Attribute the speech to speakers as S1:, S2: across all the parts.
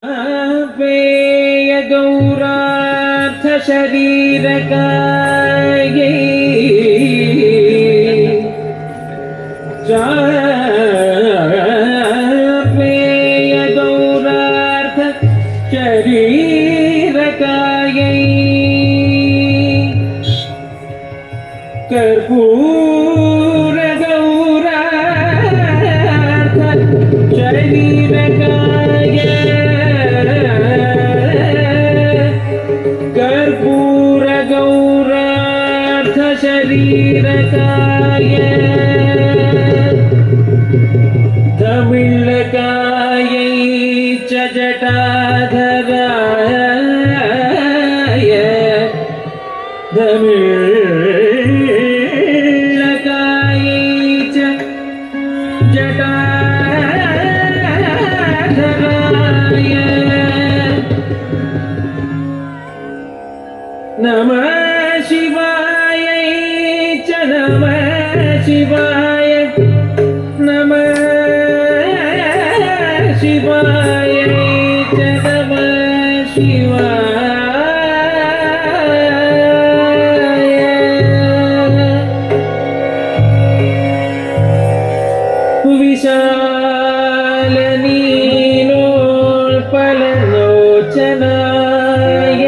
S1: पेय गौरार्थ शरीरकायै पेय गौरार्थ शरीरकायै कर्पूर गौरार्थ शरीरकायै कर्पूर गौरार्थ शरीरकाय धमिल्लकायै च जटाधराय धमिल्लकायै च जटाधराय नमः शिवाय च नमः शिवाय नमः शिवाय च नमः शिवाय विशाल नीलोत्पललोचनाय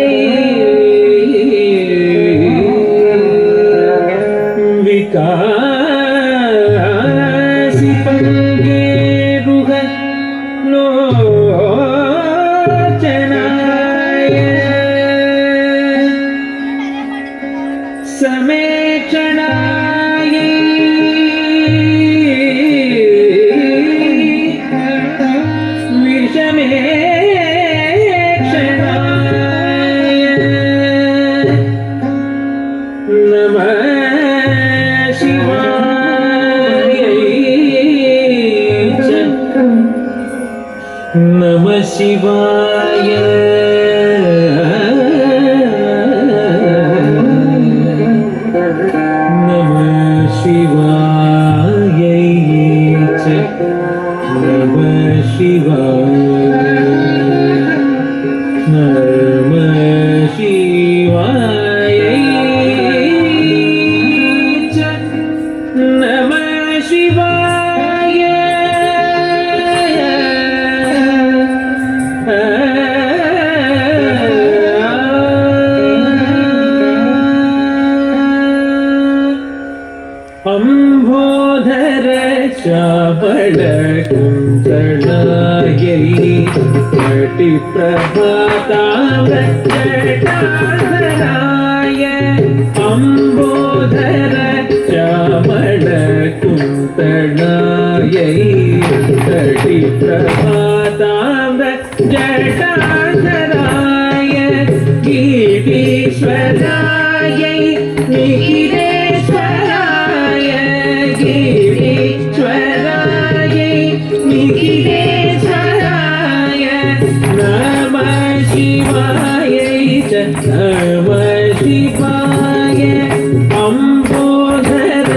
S1: विकासिपङ्गेरुह लोचनाय समेक्षणाय विषमेक्षणाय नमः नमः शिवाय नमः शिवाय च नमः शिवाय नमः शिवाय च नमः शिवाय अंबोधर श्यामल कुंतलायै कटिप्रभाताम्र जटाधराय अंबोधर श्यामल कुंतलायै कटिप्रभाताम्र जटाधराय गिरीश्वरायै निखिलेश्वराय गिरीश्वरायै निखिलेश्वराय नमः शिवाय च नमः शिवाय अंबोधर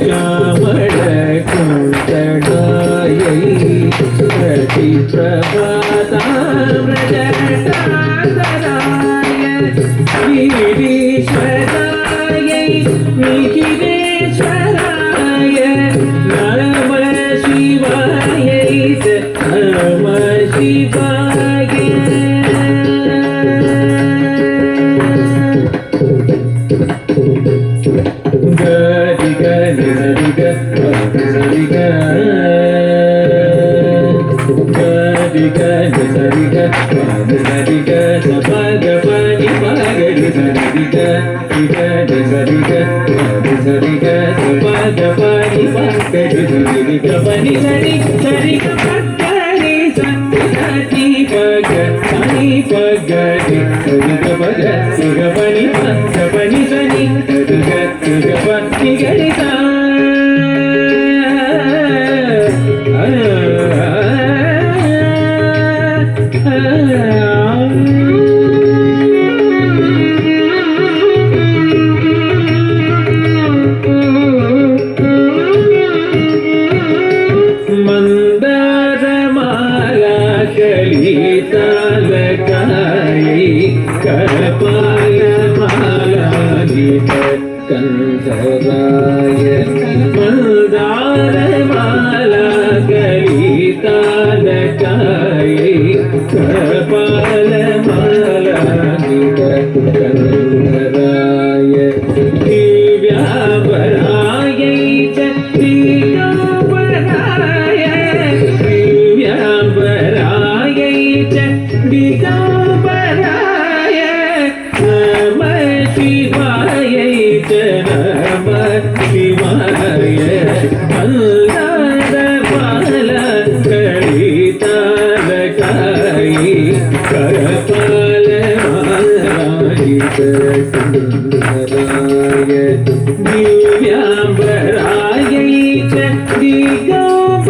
S1: श्यामल कुंतलायै कटिप्रभाताम्र जटाधराय गिरीश्वरायै निखिलेश्वराय नमः शिवाय च नमः शिवाय गरि गरि गरि गरि गरि गरि गरि गरि गरि पद पनि पगरि गरि गरि गरि गरि गरि पद पनि पगरि गरि गरि गरि गरि पगरि सति पग पनि पगरि गरि पग पनि पग पनि सनि गरि पनि गरि सा मंदारमाला कलिता कपालमालाङ्कित कंसराय मदारमाला कलितालकाय कपालमालाङ्कित कंसराय दिव्याभराय च दिगम्बराय दिव्याभराय च दिगम्बराय नमः शिवाय च नमः शिवाय मल्लारमाला कलितालकाय कपालमालाङ्कित कंसराय दिव्याम्बराय च दिगम्बराय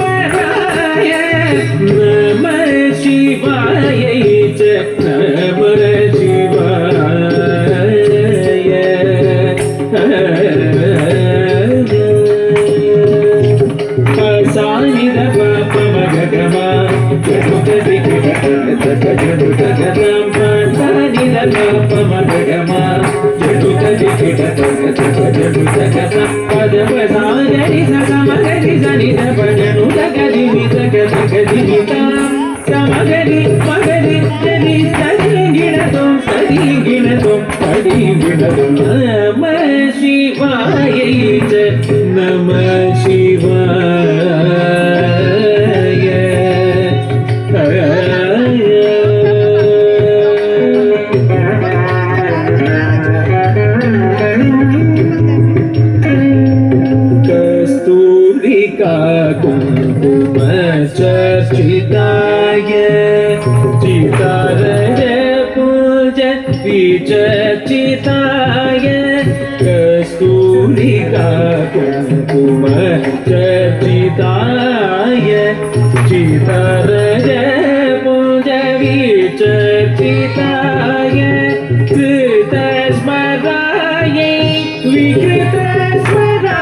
S1: नमः शिवाय च नमः शिवाय सानि द प म ग ग म जनुत दिख जनुत गदम सानि द प म ग ग म जनुत दिख जनुत गदम पद प सा रि स ग म ग रि स नि द प जनुत ग रि नि स ग स ग रि नि द स म ग रि म ग रि ज रि स रि गिण तुम स रि गिण तुम स रि गिण तुम नमः शिवाय च नमः शिवाय कस्तूरिका कुङ्कुम चर्चिताय चितारय पूज विचर्चिताय कस्तूरिका कुङ्कुम चर्चिताय चितारय पूज विचर्चिताय कृतस्मराय विकृतस्मराय